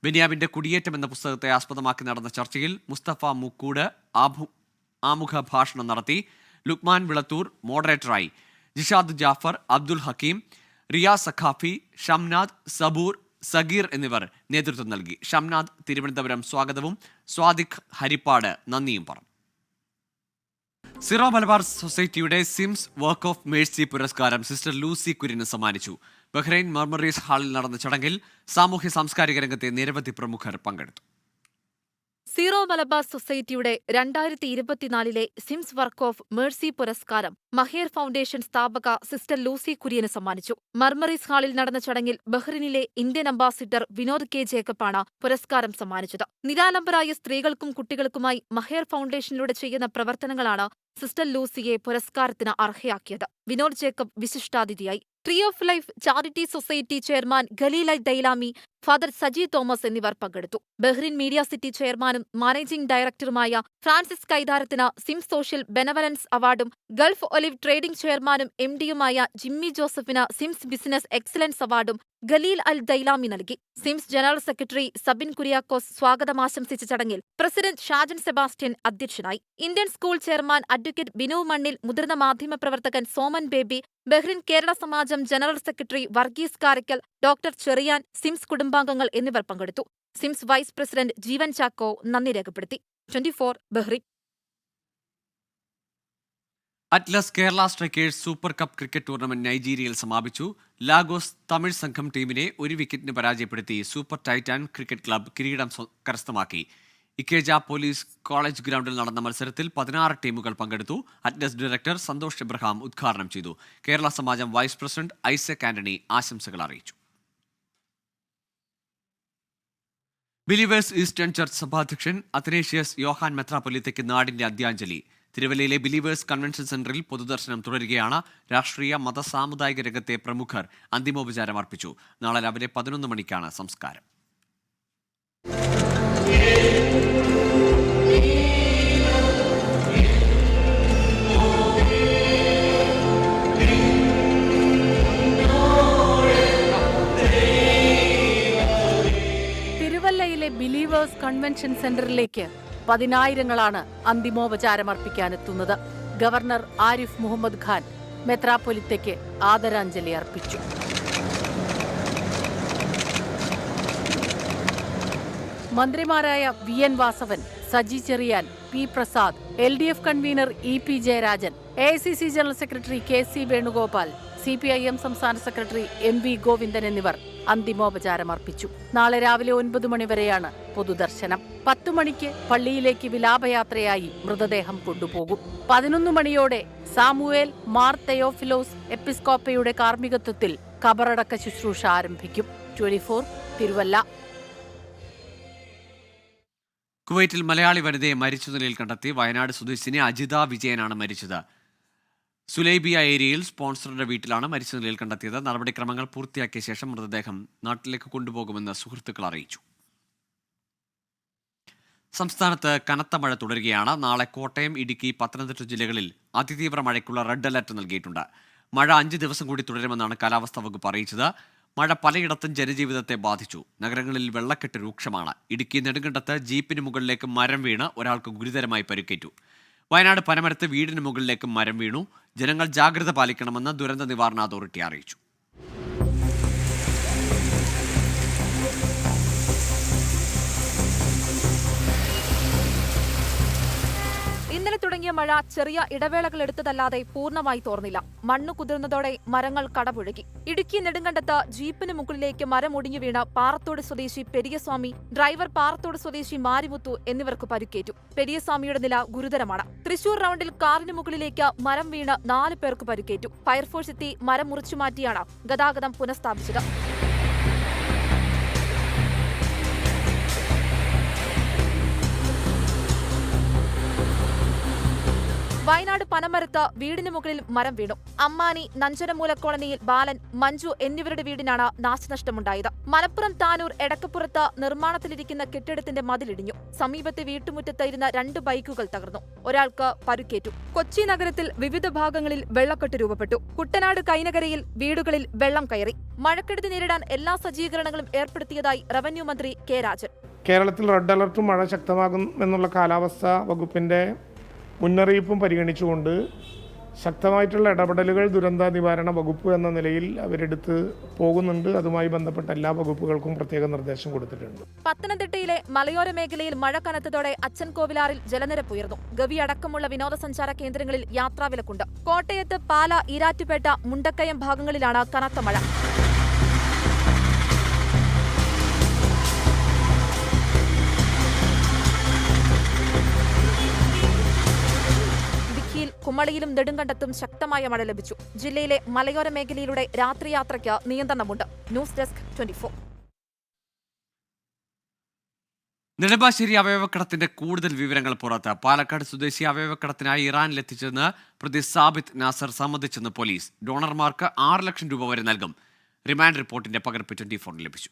ബെന്യാമിന്റെ കുടിയേറ്റം എന്ന പുസ്തകത്തെ ആസ്പദമാക്കി നടന്ന ചർച്ചയിൽ മുസ്തഫ മുക്കൂട് ആമുഖ ഭാഷണം നടത്തി. ലുക്മാൻ വിളത്തൂർ മോഡറേറ്ററായി. ജിഷാദ് ജാഫർ, അബ്ദുൽ ഹക്കീം, റിയാസ് സഖാഫി, ഷംനാദ്, സബൂർ, സഗീർ എന്നിവർ നേതൃത്വം നൽകി. ഷംനാദ് തിരുവനന്തപുരം സ്വാഗതവും സ്വാദിഖ് ഹരിപ്പാട് നന്ദിയും പറഞ്ഞു. സിറോ മലബാർ സൊസൈറ്റിയുടെ സിംസ് വർക്ക് ഓഫ് മേഴ്സി പുരസ്കാരം സിസ്റ്റർ ലൂസി കുര്യന് സമ്മാനിച്ചു. ബഹ്റൈൻ മർമറീസ് ഹാളിൽ നടന്ന ചടങ്ങിൽ സാമൂഹ്യ സാംസ്കാരിക രംഗത്തെ നിരവധി പ്രമുഖർ പങ്കെടുത്തു. സീറോ മലബാർ സൊസൈറ്റിയുടെ 2024 സിംസ് വർക്ക് ഓഫ് മേഴ്സി പുരസ്കാരം മഹേർ ഫൗണ്ടേഷൻ സ്ഥാപക സിസ്റ്റർ ലൂസി കുര്യന് സമ്മാനിച്ചു. മർമറീസ് ഹാളിൽ നടന്ന ചടങ്ങിൽ ബഹ്റിനിലെ ഇന്ത്യൻ അംബാസിഡർ വിനോദ് K. ജേക്കബാണ് പുരസ്കാരം സമ്മാനിച്ചത്. നിരാലംബരായ സ്ത്രീകൾക്കും കുട്ടികൾക്കുമായി മഹേർ ഫൗണ്ടേഷനിലൂടെ ചെയ്യുന്ന പ്രവർത്തനങ്ങളാണ് സിസ്റ്റർ ലൂസിയെ പുരസ്കാരത്തിന് അർഹയാക്കിയത്. വിനോദ് ജേക്കബ് വിശിഷ്ടാതിഥിയായി. Tree of Life Charity Society chairman Khalil Al Dailami, father Saji Thomas എന്നിവർ പങ്കെടുത്തു. ബഹ്റിൻ മീഡിയ സിറ്റി ചെയർമാനും മാനേജിംഗ് ഡയറക്ടറുമായ ഫ്രാൻസിസ് കൈതാരത്തിന് സിംസ് സോഷ്യൽ ബെനവലൻസ് അവാർഡും ഗൾഫ് ഒലിവ് ട്രേഡിംഗ് ചെയർമാനും MD-യുമായ ജിമ്മി ജോസഫിന് സിംസ് ബിസിനസ് എക്സലൻസ് അവാർഡും ഖലീൽ അൽ ദൈലാമി നൽകി. SIMS general secretary Sabin Kuriakose സ്വാഗതമാശംസിച്ച ചടങ്ങിൽ പ്രസിഡന്റ് ഷാജൻ സെബാസ്റ്റ്യൻ അധ്യക്ഷനായി. Indian school chairman advocate Binu Mannil, മുതിർന്ന മാധ്യമപ്രവർത്തകൻ Soman baby, Bahrain Kerala Samajam general secretary Varghese Karakkal, doctor Cherian, SIMS കുടുംബാംഗങ്ങൾ എന്നിവർ പങ്കെടുത്തു. SIMS vice president Jeevan Chacko നന്ദി രേഖപ്പെടുത്തി. 24 Bahrain. Atlas Kerala Strikers super cup cricket tournament നൈജീരിയയിൽ സമാപിച്ചു. ലാഗോസ് തമിഴ് സംഘം ടീമിനെ 1 വിക്കറ്റിന് പരാജയപ്പെടുത്തി സൂപ്പർ ടൈറ്റാൻ ക്രിക്കറ്റ് ക്ലബ് കിരീടം കരസ്ഥമാക്കി. ഇക്കേജ പോലീസ് കോളേജ് ഗ്രൗണ്ടിൽ നടന്ന മത്സരത്തിൽ 16 ടീമുകൾ പങ്കെടുത്തു. അറ്റ്ലസ് ഡയറക്ടർ സന്തോഷ് എബ്രഹാം ഉദ്ഘാടനം ചെയ്തു. കേരള സമാജം വൈസ് പ്രസിഡന്റ് ഐസക് ആന്റണി ആശംസകൾ അറിയിച്ചു. ബിലീവേഴ്സ് ഈസ്റ്റേൺ ചർച്ച് സഭാധ്യക്ഷൻ അത്തനേഷ്യസ് യോഹാൻ മെത്രാപ്പൊലീത്തയ്ക്ക് നാടിന്റെ അന്ത്യാഞ്ജലി. തിരുവല്ലയിലെ ബിലീവേഴ്സ് കൺവെൻഷൻ സെന്ററിൽ പൊതുദർശനം തുടരുകയാണ്. രാഷ്ട്രീയ മത സാമുദായിക രംഗത്തെ പ്രമുഖർ അന്തിമോപചാരം അർപ്പിച്ചു. നാളെ രാവിലെ 11 മണിക്കാണ് സംസ്കാരം. തിരുവല്ലയിലെ ബിലീവേഴ്സ് കൺവെൻഷൻ സെന്ററിലേക്ക് പതിനായിരങ്ങളാണ് അന്തിമോപചാരമർപ്പിക്കാനെത്തുന്നത്. ഗവർണർ ആരിഫ് മുഹമ്മദ് ഖാൻ മെത്രാപ്പൊലിത്തയ്ക്ക് ആദരാഞ്ജലി അർപ്പിച്ചു. മന്ത്രിമാരായ VN Vasavan, Saji Cherian, P Prasad, LDF convener EP Jayarajan, AICC general secretary KC Venugopal, CPIM സംസ്ഥാന സെക്രട്ടറി MV ഗോവിന്ദൻ എന്നിവർ അന്തിമോപചാരമർപ്പിച്ചു. നാളെ രാവിലെ 9 മണിവരെയാണ് പൊതുദർശനം. 10 മണിക്ക് പള്ളിയിലേക്ക് വിലാപയാത്രയായി മൃതദേഹം കൊണ്ടുപോകും. 11 മണിയോടെ സാമുവേൽ മാർ തെയോഫിലോസ് എപ്പിസ്കോപ്പയുടെ കാർമ്മികത്വത്തിൽ കബറടക്ക ശുശ്രൂഷ ആരംഭിക്കും. 24 തിരുവല്ല. കുവൈറ്റിൽ മലയാളി വനിതയെ മരിച്ച നിലയിൽ കണ്ടെത്തി. വയനാട് സ്വദേശിനി അജിത വിജയനാണ് മരിച്ചത്. സുലൈബിയ ഏരിയയിൽ സ്പോൺസറുടെ വീട്ടിലാണ് മരിച്ച നിലയിൽ കണ്ടെത്തിയത്. നടപടിക്രമങ്ങൾ പൂർത്തിയാക്കിയ ശേഷം മൃതദേഹം നാട്ടിലേക്ക് കൊണ്ടുപോകുമെന്ന് സുഹൃത്തുക്കൾ അറിയിച്ചു. സംസ്ഥാനത്ത് കനത്ത മഴ തുടരുകയാണ്. നാളെ കോട്ടയം, ഇടുക്കി, പത്തനംതിട്ട ജില്ലകളിൽ അതിതീവ്ര മഴയ്ക്കുള്ള റെഡ് അലർട്ട് നൽകിയിട്ടുണ്ട്. മഴ 5 ദിവസം കൂടി തുടരുമെന്നാണ് കാലാവസ്ഥാ വകുപ്പ് അറിയിച്ചത്. മഴ പലയിടത്തും ജനജീവിതത്തെ ബാധിച്ചു. നഗരങ്ങളിൽ വെള്ളക്കെട്ട് രൂക്ഷമാണ്. ഇടുക്കി നെടുങ്കണ്ടത്ത് ജീപ്പിന് മുകളിലേക്ക് മരം വീണ് ഒരാൾക്ക് ഗുരുതരമായി പരിക്കേറ്റു. വയനാട് പനമരത്ത് വീടിന് മുകളിലേക്ക് മരം വീണു. ജനങ്ങൾ ജാഗ്രത പാലിക്കണമെന്ന് ദുരന്ത നിവാരണ അതോറിറ്റി അറിയിച്ചു. ഇന്നലെ തുടങ്ങിയ മഴ ചെറിയ ഇടവേളകൾ എടുത്തതല്ലാതെ പൂർണ്ണമായി തോർന്നില്ല. മണ്ണ് കുതിർന്നതോടെ മരങ്ങൾ കടപുഴകി. ഇടുക്കി നെടുങ്കണ്ടത്ത് ജീപ്പിന് മുകളിലേക്ക് മരം ഒടിഞ്ഞു വീണ് പാറത്തോട് സ്വദേശി പെരിയസ്വാമി, ഡ്രൈവർ പാറത്തോട് സ്വദേശി മാരിമുത്തു എന്നിവർക്ക് പരിക്കേറ്റു. പെരിയസ്വാമിയുടെ നില ഗുരുതരമാണ്. തൃശൂർ റൌണ്ടിൽ കാറിന് മുകളിലേക്ക് മരം വീണ് 4 പേർക്ക് പരിക്കേറ്റു. ഫയർഫോഴ്സ് എത്തി മരം മുറിച്ചുമാറ്റിയാണ് ഗതാഗതം പുനഃസ്ഥാപിച്ചത്. വയനാട് പനമരത്ത് വീടിന് മുകളിൽ മരം വീണു. അമ്മാനി നഞ്ചനമൂല കോളനിയിൽ ബാലൻ, മഞ്ജു എന്നിവരുടെ വീടിനാണ് നാശനഷ്ടമുണ്ടായത്. മലപ്പുറം താനൂർ എടക്കപ്പുറത്ത് നിർമ്മാണത്തിലിരിക്കുന്ന കെട്ടിടത്തിന്റെ മതിലിടിഞ്ഞു. സമീപത്തെ വീട്ടുമുറ്റത്ത് ഇരുന്ന 2 ബൈക്കുകൾ തകർന്നു. ഒരാൾക്ക് പരുക്കേറ്റു. കൊച്ചി നഗരത്തിൽ വിവിധ ഭാഗങ്ങളിൽ വെള്ളക്കെട്ട് രൂപപ്പെട്ടു. കുട്ടനാട് കൈനകരയിൽ വീടുകളിൽ വെള്ളം കയറി. മഴക്കെടുതി നേരിടാൻ എല്ലാ സജ്ജീകരണങ്ങളും ഏർപ്പെടുത്തിയതായി റവന്യൂ മന്ത്രി കെ രാജൻ. കേരളത്തിൽ റെഡ് അലർട്ടും മഴ ശക്തമാകുമെന്നുള്ള കാലാവസ്ഥാ വകുപ്പിന്റെ മുന്നറിയിപ്പും പരിഗണിച്ചുകൊണ്ട് ശക്തമായിട്ടുള്ള ഇടപെടലുകൾ ദുരന്ത നിവാരണ വകുപ്പ് എന്ന നിലയിൽ അവരെടുത്ത് പോകുന്നുണ്ട്. അതുമായി ബന്ധപ്പെട്ട എല്ലാ വകുപ്പുകൾക്കും പ്രത്യേക നിർദ്ദേശം കൊടുത്തിട്ടുണ്ട്. പത്തനംതിട്ടയിലെ മലയോര മേഖലയിൽ മഴ കനത്തതോടെ അച്ചൻകോവിലാറിൽ ജലനിരപ്പ് ഉയർന്നു. ഗവി അടക്കമുള്ള വിനോദസഞ്ചാര കേന്ദ്രങ്ങളിൽ യാത്രാവിലക്കുണ്ട്. കോട്ടയത്ത് പാല, ഈരാറ്റുപേട്ട, മുണ്ടക്കയം ഭാഗങ്ങളിലാണ് കനത്ത മഴ. കുമളിയിലും നെടുങ്കണ്ടത്തും ശക്തമായ മഴ ലഭിച്ചു. ജില്ലയിലെ മലയോര മേഖലയിലൂടെ രാത്രിയാത്രയ്ക്ക് നിയന്ത്രണമുണ്ട്. News desk 24. നെടുമ്പാശ്ശേരി അവയവക്കടത്തിന്റെ കൂടുതൽ വിവരങ്ങൾ പുറത്ത്. പാലക്കാട് സ്വദേശി അവയവക്കടത്തിനായി ഇറാനിലെത്തിച്ചെന്ന് പ്രതി സാബിത്ത് നാസർ സമ്മതിച്ചെന്ന് പോലീസ്. ഡോണർമാർക്ക് 6 ലക്ഷം രൂപ വരെ നൽകും. റിമാൻഡ് റിപ്പോർട്ടിന്റെ പകർപ്പ് 24 ലഭിച്ചു.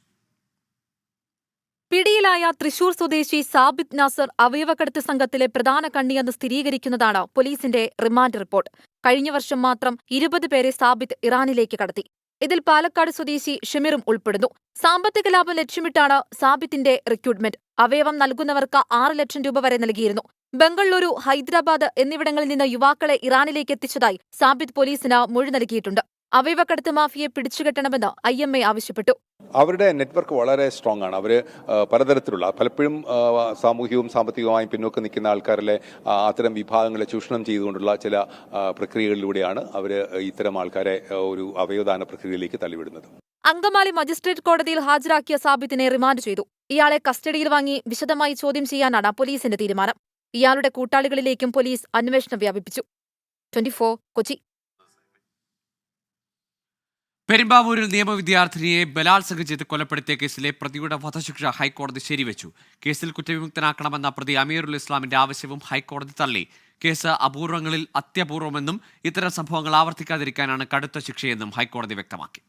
പിടിയിലായ തൃശൂർ സ്വദേശി സാബിത്ത് നാസർ അവയവക്കടത്ത് സംഘത്തിലെ പ്രധാന കണ്ണിയെന്ന് സ്ഥിരീകരിക്കുന്നതാണ് പോലീസിന്റെ റിമാൻഡ് റിപ്പോർട്ട്. കഴിഞ്ഞ വർഷം മാത്രം 20 പേരെ സാബിത്ത് ഇറാനിലേക്ക് കടത്തി. ഇതിൽ പാലക്കാട് സ്വദേശി ഷമീറും ഉൾപ്പെടുന്നു. സാമ്പത്തിക ലാഭം ലക്ഷ്യമിട്ടാണ് സാബിത്തിന്റെ റിക്രൂട്ട്മെന്റ്. അവയവം നൽകുന്നവർക്ക് 6 ലക്ഷം രൂപ വരെ നൽകിയിരുന്നു. ബംഗളൂരു, ഹൈദരാബാദ് എന്നിവിടങ്ങളിൽ നിന്ന് യുവാക്കളെ ഇറാനിലേക്ക് എത്തിച്ചതായി സാബിത്ത് പോലീസിന് മൊഴി നൽകിയിട്ടുണ്ട്. അവയവക്കടത്ത് മാഫിയെ പിടിച്ചുകെട്ടണമെന്ന് IMA ആവശ്യപ്പെട്ടു. അവരുടെ നെറ്റ്വർക്ക് വളരെ സ്ട്രോങ് ആണ്. അവർ പലതരത്തിലുള്ള പലപ്പോഴും സാമൂഹികവും സാമ്പത്തികമായും പിന്നോക്കം നിൽക്കുന്ന ആൾക്കാരിലെ അത്തരം വിഭാഗങ്ങളെ ചൂഷണം ചെയ്തുകൊണ്ടുള്ള ചില പ്രക്രിയകളിലൂടെയാണ് അവർ ഇത്തരം ആൾക്കാരെ ഒരു അവയവദാന പ്രക്രിയയിലേക്ക് തള്ളിവിടുന്നത്. അങ്കമാലി മജിസ്ട്രേറ്റ് കോടതിയിൽ ഹാജരാക്കിയ സാബിത്തിനെ റിമാൻഡ് ചെയ്തു. ഇയാളെ കസ്റ്റഡിയിൽ വാങ്ങി വിശദമായി ചോദ്യം ചെയ്യാനാണ് പോലീസിന്റെ തീരുമാനം. ഇയാളുടെ കൂട്ടാളികളിലേക്കും പോലീസ് അന്വേഷണം വ്യാപിപ്പിച്ചു. 24 കൊച്ചി. പെരുമ്പാവൂരിൽ നിയമവിദ്യാർത്ഥിനിയെ ബലാത്സംഗം ചെയ്ത് കൊലപ്പെടുത്തിയ കേസിലെ പ്രതിയുടെ വധശിക്ഷ ഹൈക്കോടതി ശരിവെച്ചു. കേസിൽ കുറ്റവിമുക്തനാക്കണമെന്ന പ്രതി അമീറുൽ ഇസ്ലാമിന്റെ ആവശ്യവും ഹൈക്കോടതി തള്ളി. കേസ് അപൂർവങ്ങളിൽ അത്യപൂർവമെന്നും ഇത്തരം സംഭവങ്ങൾ ആവർത്തിക്കാതിരിക്കാനാണ് കടുത്ത ശിക്ഷയെന്നും ഹൈക്കോടതി വ്യക്തമാക്കി.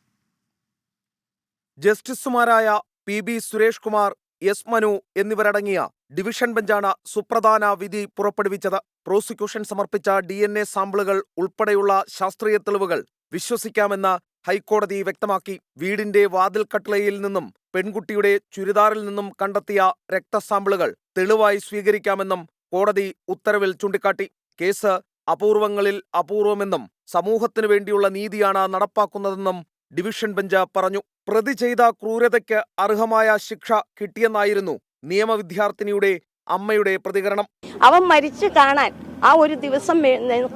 ജസ്റ്റിസുമാരായ PB സുരേഷ് കുമാർ, എസ് മനു എന്നിവരടങ്ങിയ ഡിവിഷൻ ബെഞ്ചാണ് സുപ്രധാന വിധി പുറപ്പെടുവിച്ചത്. പ്രോസിക്യൂഷൻ സമർപ്പിച്ച DNA സാമ്പിളുകൾ ഉൾപ്പെടെയുള്ള ശാസ്ത്രീയ തെളിവുകൾ വിശ്വസിക്കാമെന്ന് ഹൈക്കോടതി വ്യക്തമാക്കി. വീടിന്റെ വാതിൽക്കട്ടിളയിൽ നിന്നും പെൺകുട്ടിയുടെ ചുരിദാറിൽ നിന്നും കണ്ടെത്തിയ രക്തസാമ്പിളുകൾ തെളിവായി സ്വീകരിക്കാമെന്നും കോടതി ഉത്തരവിൽ ചൂണ്ടിക്കാട്ടി. കേസ് അപൂർവങ്ങളിൽ അപൂർവമെന്നും സമൂഹത്തിനു വേണ്ടിയുള്ള നീതിയാണ് നടപ്പാക്കുന്നതെന്നും ഡിവിഷൻ ബെഞ്ച് പറഞ്ഞു. പ്രതി ചെയ്ത ക്രൂരതയ്ക്ക് അർഹമായ ശിക്ഷ കിട്ടിയെന്നായിരുന്നു നിയമവിദ്യാർത്ഥിനിയുടെ അമ്മയുടെ പ്രതികരണം. അവൻ മരിച്ചു കാണാൻ ആ ഒരു ദിവസം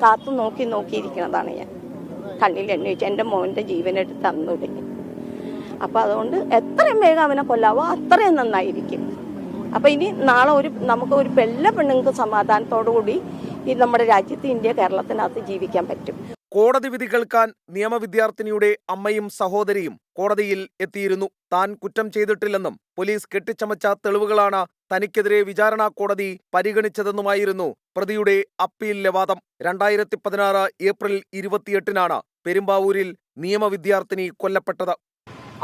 കാത്തു നോക്കിയിരിക്കുന്നതാണ് ഞാൻ. കണ്ണിൽ എണ്ണീച്ച് എൻ്റെ മോൻ്റെ ജീവനെടുത്ത് അന്ന് തുടങ്ങി. അപ്പം അതുകൊണ്ട് എത്രയും വേഗം അവനെ കൊല്ലാവോ അത്രയും നന്നായിരിക്കും. അപ്പം ഇനി നാളെ നമുക്ക് ഒരു എല്ലാ പെണ്ണുങ്ങൾക്ക് സമാധാനത്തോടുകൂടി ഈ നമ്മുടെ രാജ്യത്ത് ഇന്ത്യ കേരളത്തിനകത്ത് ജീവിക്കാൻ പറ്റും. കോടതി വിധി കേൾക്കാൻ നിയമവിദ്യാർത്ഥിനിയുടെ അമ്മയും സഹോദരിയും കോടതിയിൽ എത്തിയിരുന്നു. താൻ കുറ്റം ചെയ്തിട്ടില്ലെന്നും പോലീസ് കെട്ടിച്ചമച്ച തെളിവുകളാണ് തനിക്കെതിരെ വിചാരണാ കോടതി പരിഗണിച്ചതെന്നുമായിരുന്നു പ്രതിയുടെ അപ്പീലിലെ വാദം. 2016 ഏപ്രിൽ 28-നാണ് പെരുമ്പാവൂരിൽ നിയമവിദ്യാർത്ഥിനി കൊല്ലപ്പെട്ടത്.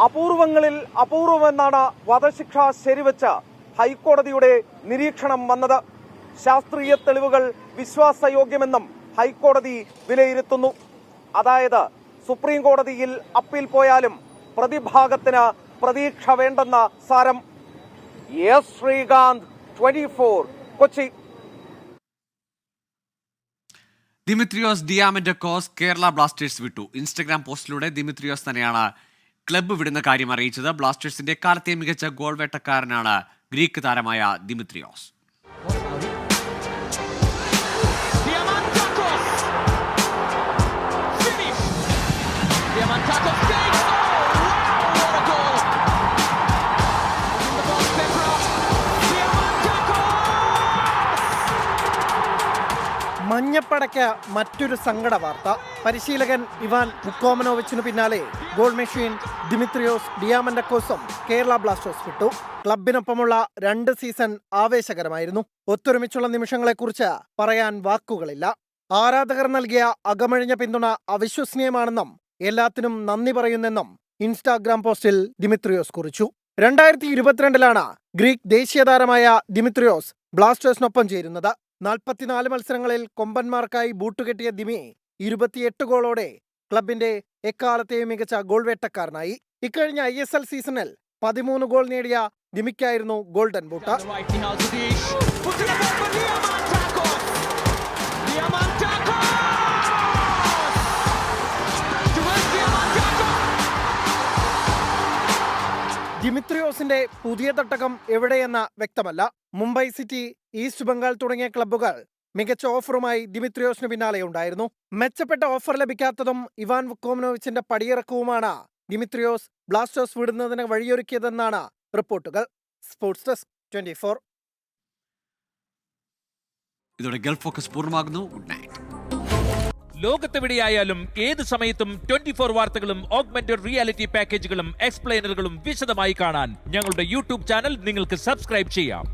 അപൂർവങ്ങളിൽ അപൂർവമെന്നാണ് വധശിക്ഷ ശരിവെച്ച് ഹൈക്കോടതിയുടെ നിരീക്ഷണം വന്നത്. ശാസ്ത്രീയ തെളിവുകൾ വിശ്വാസയോഗ്യമെന്നും ഹൈക്കോടതി വിലയിരുത്തുന്നു. അതായത് സുപ്രീം കോടതിയിൽ അപ്പീൽ പോയാലും പ്രതിഭാഗത്തിന് പ്രതീക്ഷ വേണ്ടെന്ന സാരം. എസ് ശ്രീകാന്ത്, 24, കൊച്ചി. ദിമിത്രിയോസ് ഡിയാമന്റക്കോസ് കേരള ബ്ലാസ്റ്റേഴ്സ് വിട്ടു. ഇൻസ്റ്റഗ്രാം പോസ്റ്റിലൂടെ ദിമിത്രിയോസ് തന്നെയാണ് ക്ലബ്ബ് വിടുന്ന കാര്യം അറിയിച്ചത്. ബ്ലാസ്റ്റേഴ്സിന്റെ കാലത്തെ മികച്ച ഗോൾ വേട്ടക്കാരനാണ് ഗ്രീക്ക് താരമായ ദിമിത്രിയോസ്. മഞ്ഞപ്പടയ്ക്ക് മറ്റൊരു സങ്കട വാർത്ത. പരിശീലകൻ ഇവാൻ വുക്കോമനോവിച്ചിനു പിന്നാലെ ഗോൾ മെഷീൻ ദിമിത്രിയോസ് ഡിയാമന്റക്കോസും കേരള ബ്ലാസ്റ്റേഴ്സ് വിട്ടു. ക്ലബിനൊപ്പമുള്ള 2 സീസൺ ആവേശകരമായിരുന്നു. ഒത്തൊരുമിച്ചുള്ള നിമിഷങ്ങളെക്കുറിച്ച് പറയാൻ വാക്കുകളില്ല. ആരാധകർ നൽകിയ അകമഴിഞ്ഞ പിന്തുണ അവിശ്വസനീയമാണെന്നും എല്ലാത്തിനും നന്ദി പറയുന്നെന്നും ഇൻസ്റ്റാഗ്രാം പോസ്റ്റിൽ ദിമിത്രിയോസ് കുറിച്ചു. 2022-ലാണ് ഗ്രീക്ക് ദേശീയ താരമായ ദിമിത്രിയോസ് ബ്ലാസ്റ്റേഴ്സിനൊപ്പം ചേരുന്നത്. 44 മത്സരങ്ങളിൽ കൊമ്പന്മാർക്കായി ബൂട്ടുകെട്ടിയ ദിമി 28 ഗോളോടെ ക്ലബിന്റെ എക്കാലത്തെയും മികച്ച ഗോൾ വേട്ടക്കാരനായി. ഇക്കഴിഞ്ഞ ISL സീസണിൽ 13 ഗോൾ നേടിയ ദിമിക്കായിരുന്നു ഗോൾഡൻ ബൂട്ട്. ദിമിത്രിയോസിന്റെ പുതിയ തട്ടകം എവിടെയെന്ന് വ്യക്തമല്ല. മുംബൈ സിറ്റി, ഈസ്റ്റ് ബംഗാൾ തുടങ്ങിയ ക്ലബ്ബുകൾ മികച്ച ഓഫറുമായി ദിമിത്രിയോസിന് പിന്നാലെ ഉണ്ടായിരുന്നു. മെച്ചപ്പെട്ട ഓഫർ ലഭിക്കാത്തതും ഇവാൻ വുക്കോമനോവിച്ചിന്റെ പടിയിറക്കവുമാണ് ദിമിത്രിയോസ് ബ്ലാസ്റ്റേഴ്സ് വിടുന്നതിന് വഴിയൊരുക്കിയതെന്നാണ് റിപ്പോർട്ടുകൾ. Sports desk 24. ഇതോടെ ഗൾഫ് ഫോക്കസ് പൂർണ്ണമാകുന്നു. Good night. ലോകത്തെവിടെയായാലും ഏത് സമയത്തും 24 വാർത്തകളും ഓഗ്മെന്റഡ് റിയാലിറ്റി പാക്കേജുകളും എക്സ്പ്ലെയിനറുകളും വിശദമായി കാണാൻ ഞങ്ങളുടെ യൂട്യൂബ് ചാനൽ നിങ്ങൾക്ക് സബ്സ്ക്രൈബ് ചെയ്യാം.